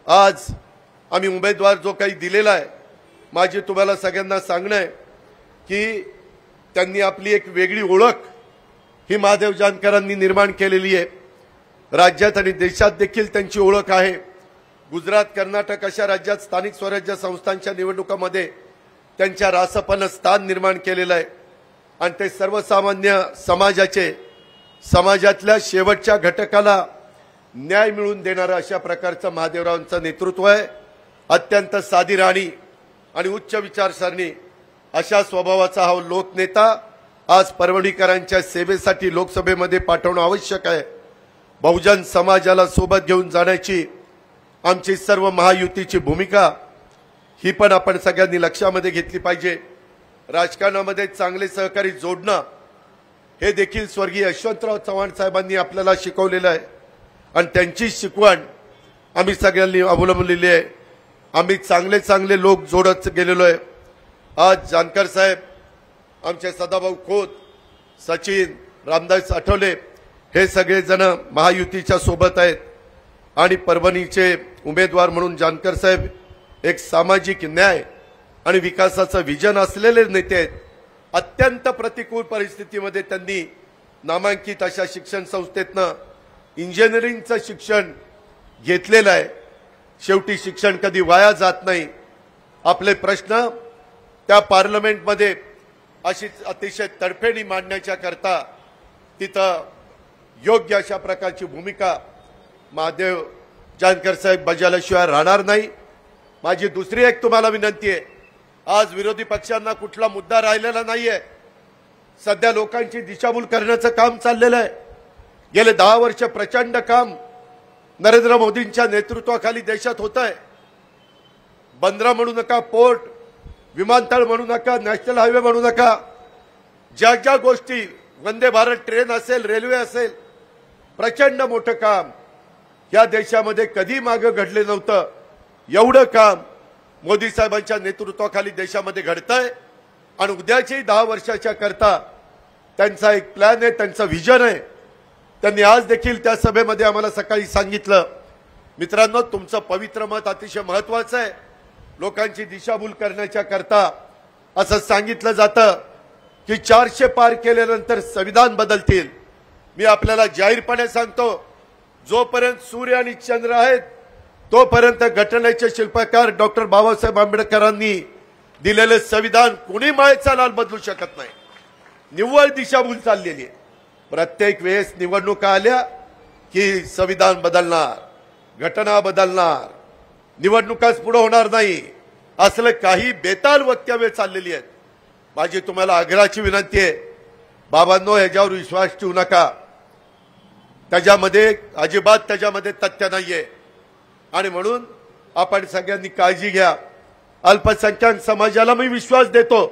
आज आम्ही उमेदवार जो काही दिलेला आहे, माझे तुम्हाला सगळ्यांना सांगणं आहे की त्यांनी आपली एक वेगळी ओळख ही महादेव जानकरांनी निर्माण केलेली आहे। राज्यात आणि देशात देखील त्यांची ओळख आहे। गुजरात, कर्नाटक अशा राज्यात स्थानिक स्वराज्य संस्थांच्या निवडणुकांमध्ये त्यांच्या रासपानं स्थान निर्माण केलेलं आहे आणि ते सर्वसामान्य समाजातल्या शेवटच्या घटकाला न्याय मिळवून देणारं अशा प्रकारचं महादेवरावांचं नेतृत्व आहे। अत्यंत साधी राहणी आणि उच्च विचारसरणी अशा स्वभावाचा हा लोकनेता आज परभणीकरांच्या सेवेसाठी लोकसभेमध्ये पाठवणं आवश्यक आहे। बहुजन समाजाला सोबत घेऊन जाण्याची आमची सर्व महायुतीची भूमिका ही पण आपण सगळ्यांनी लक्षामध्ये घेतली पाहिजे। राजकारणामध्ये चांगले सहकारी जोडणं हे देखील स्वर्गीय यशवंतराव चव्हाण साहेबांनी आपल्याला शिकवलेलं आहे आणि त्यांची शिकवण आम्ही सगळ्यांनी अवलंबलेली आहे। आम्ही चांगले लोक जोडत गेलेलो आहे। आज जानकर साहेब, आमचे सदाभाऊ खोत, सचिन, रामदास आठवले हे सगळे जण महायुतीच्या सोबत आहेत आणि परभणीचे उमेदवार म्हणून जानकर साहेब एक सामाजिक न्याय आणि विकासाचं विजन असलेले नेते आहेत। अत्यंत प्रतिकूल परिस्थितीमध्ये त्यांनी नामांकित अशा शिक्षण संस्थेतनं इंजिनिअरिंगचं शिक्षण घेतलेलं आहे। शेवटी शिक्षण कधी वाया जात नाही। आपले प्रश्न त्या पार्लमेंटमध्ये अशीच अतिशय तडफेने मांडण्याच्या करता तिथं योग्य अशा प्रकारची भूमिका महादेव जानकर साहेब बजावल्याशिवाय राहणार नाही। माझी दुसरी एक तुम्हाला विनंती आहे, आज विरोधी पक्षांना कुठला मुद्दा राहिलेला नाहीये। सध्या लोकांची दिशाभूल करण्याचं काम चाललेलं आहे। गेले 10 वर्ष प्रचंड काम नरेंद्र मोदींच्या नेतृत्वाखाली देशात होत आहे। बंदरा म्हणू नका, पोर्ट, विमानतळ म्हणू नका, नॅशनल हायवे म्हणू नका, ज्या ज्या गोष्टी, वंदे भारत ट्रेन असेल, रेल्वे असेल, प्रचंड मोठं काम या देशामध्ये कधी मागे घडले नव्हतं। एवढं काम मोदी साहेबांच्या नेतृत्वाखाली देशामध्ये घडतंय आणि उद्याची 10 वर्षाच्या करता त्यांचा एक प्लॅन आहे, त्यांचं विजन आहे। त्यांनी आज देखील त्या सभेमध्ये आम्हाला सकाळी सांगितलं, मित्रांनो तुमचं पवित्र मत अतिशय महत्त्वाचं आहे। लोकांची दिशाभूल करण्याच्या करता असं सांगितलं जातं की 400 पार केल्यानंतर संविधान बदलतील। मी आपल्याला जाहीरपणे सांगतो, जोपर्यंत सूर्य आणि चंद्र आहेत तोपर्यंत घटनेचे शिल्पकार डॉक्टर बाबासाहेब आंबेडकरांनी दिलेले संविधान कोणी मायेचा लाल बदलू शकत नाही। निव्वळ दिशाभूल चाललेली आहे। प्रत्येक वेळेस निवडणुका आल्या की संविधान बदलणार, घटना बदलणार, निवडणुकाच पुढे होणार नाही, असले काही बेताल वक्तव्य चाललेली आहेत। माझी तुम्हाला आग्रहाची विनंती आहे, बाबांनो ह्याच्यावर विश्वास ठेवू नका। त्याच्यामध्ये अजिबात त्याच्यामध्ये तथ्य नाहीये आणि म्हणून आपण सगळ्यांनी काळजी घ्या। अल्पसंख्याक समाजाला मी विश्वास देतो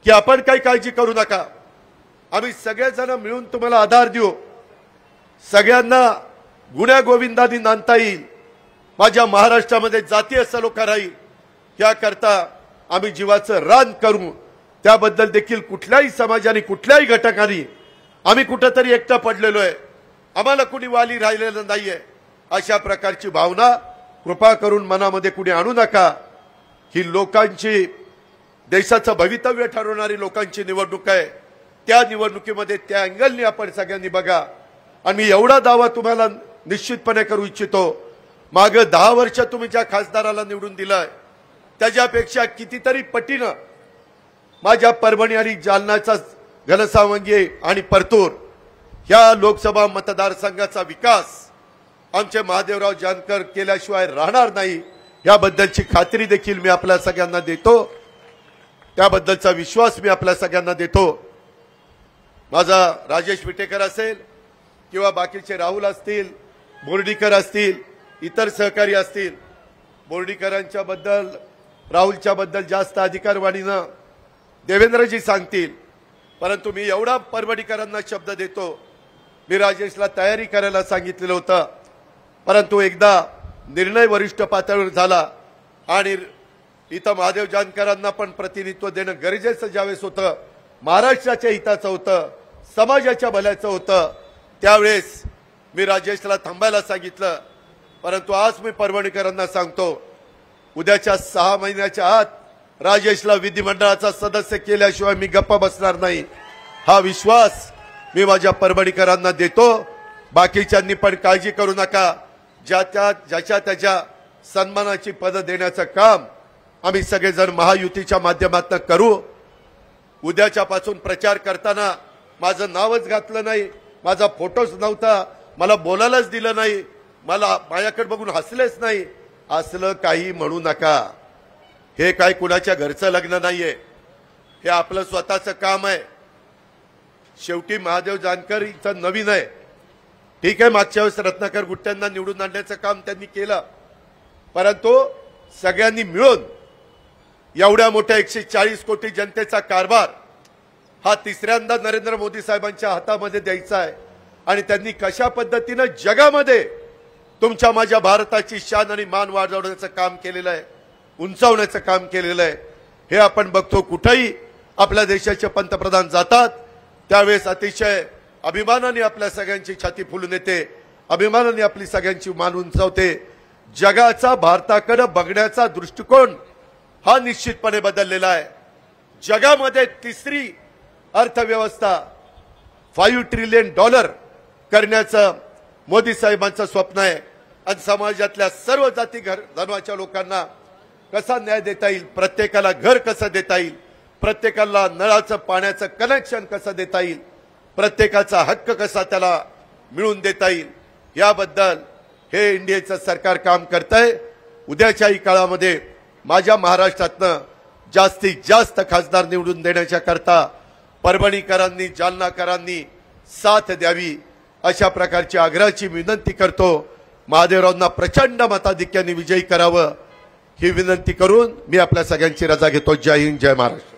की आपण काही काळजी करू नका। आम्ही सगळेजण मिळून तुम्हाला आधार देऊ। सगळ्यांना गुण्या गोविंदांनी नांदता येईल। माझ्या महाराष्ट्रामध्ये जातीय सलोखा राहील याकरता आम्ही जीवाचं रान करू। त्याबद्दल देखील कुठल्याही समाजाने, कुठल्याही घटकाने आम्ही कुठेतरी एकटा पडलेलो आहे, आम्हाला कुणी वाली राहिलेलं नाहीये, अशा प्रकारची भावना कृपा करून मनामध्ये कुणी आणू नका। ही लोकांची, देशाचं भवितव्य ठरवणारी लोकांची निवडणूक आहे। त्या निवडणुकीमध्ये त्या अँगलने आपण सगळ्यांनी बघा। आणि मी एवढा दावा तुम्हाला निश्चितपणे करू इच्छितो, मागे 10 वर्ष तुम्ही ज्या खासदाराला निवडून दिलाय त्याच्यापेक्षा कितीतरी पटीनं माझ्या परभणी आणि जालनाचा घनसावंगी आणि परतूर या लोकसभा मतदारसंघाचा विकास आमचे महादेवराव जानकर केल्याशिवाय राहणार नाही, याबद्दलची खात्री देखील मी आपल्या सगळ्यांना देतो। त्याबद्दलचा विश्वास मी आपल्या सगळ्यांना देतो। माझा राजेश विटेकर असेल किंवा बाकीचे राहुल असतील, बोर्डीकर असतील, इतर सहकारी असतील, बोर्डीकरांच्या बद्दल, राहुलच्या बद्दल जास्त अधिकारवाणीनं देवेंद्रजी सांगतील, परंतु मी एवढा परभणीकरांना शब्द देतो, मी राजेशला तयारी करायला सांगितलेलं होतं, परंतु एकदा निर्णय वरिष्ठ पातळीवर झाला आणि इथं महादेव जानकरांना पण प्रतिनिधित्व देणं गरजेचं ज्यावेळेस होतं, महाराष्ट्राच्या हिताचं होतं, समाजाच्या भल्याचं होतं, त्यावेळेस मी राजेशला थांबायला सांगितलं। परंतु आज मी परभणीकरांना सांगतो, उद्याच्या 6 महिन्याच्या आत राजेशला विधिमंडळाचा सदस्य केल्याशिवाय मी गप्प बसणार नाही, हा विश्वास मी माझ्या परभणीकरांना देतो। बाकीच्यांनी पण काळजी करू नका, ज्याच्या त्याच्या सन्मानाची पद देण्याचं काम आम्ही सगळेजण महायुतीच्या माध्यमातून करू। उद्याच्यापासून प्रचार करताना माझं नावच घातलं नाही, माझा फोटोच नव्हता, मला बोलायलाच दिलं नाही, मला माझ्याकडे बघून हसलेच नाही, असलं काही म्हणू नका। हे काय कुणाच्या घरचं लग्न नाहीये, हे आपलं स्वतःचं काम आहे। शेवटी महादेव जानकर इथं नवीन आहे, ठीक आहे, मागच्या वेळेस रत्नाकर गुट्ट्यांना निवडून आणण्याचं काम त्यांनी केलं, परंतु सगळ्यांनी मिळून एवढ्या मोठ्या 140 कोटी जनतेचा कारभार हा तिसऱ्यांदा नरेंद्र मोदी साहेबांच्या हातामध्ये द्यायचा आहे। आणि त्यांनी कशा पद्धतीनं जगामध्ये तुमच्या माझ्या भारताची शान आणि मान वाढवण्याचं काम केलेलं आहे, उंचावण्याचं काम केलेलं आहे, हे आपण बघतो। कुठेही आपल्या देशाचे पंतप्रधान जातात त्यावेळेस अतिशय अभिमानाने आपल्या सगळ्यांची छाती फुलून येते, अभिमानाने आपली सगळ्यांची मान उंचावते। जगाचा भारताकडे बघण्याचा दृष्टिकोन हा निश्चितपणे बदललेला आहे। जगामध्ये तिसरी अर्थव्यवस्था $5 ट्रिलियन करण्याचं मोदी साहेबांचं स्वप्न आहे। आणि समाजातल्या सर्व जाती धर्माच्या लोकांना कसा न्याय देता येईल, प्रत्येकाला घर कसं देता येईल, प्रत्येकाला नळाचं पाण्याचं कनेक्शन कसं देता येईल, प्रत्येकाचा हक्क कसा त्याला मिळवून देता येईल, याबद्दल हे इंडियाचं सरकार काम करतंय। उद्याच्याही काळामध्ये माझ्या महाराष्ट्रातनं जास्तीत जास्त खासदार निवडून देण्याच्या करता परभणीकरांनी, जालनाकरांनी साथ द्यावी, अशा प्रकारची आग्रहाची विनंती करतो। महादेवरावांना प्रचंड मताधिक्याने विजयी करावं ही विनंती करून मी आपल्या सगळ्यांची रजा घेतो। जय हिंद, जय महाराष्ट्र।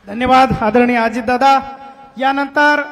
धन्यवाद आदरणीय अजितदादा। यानंतर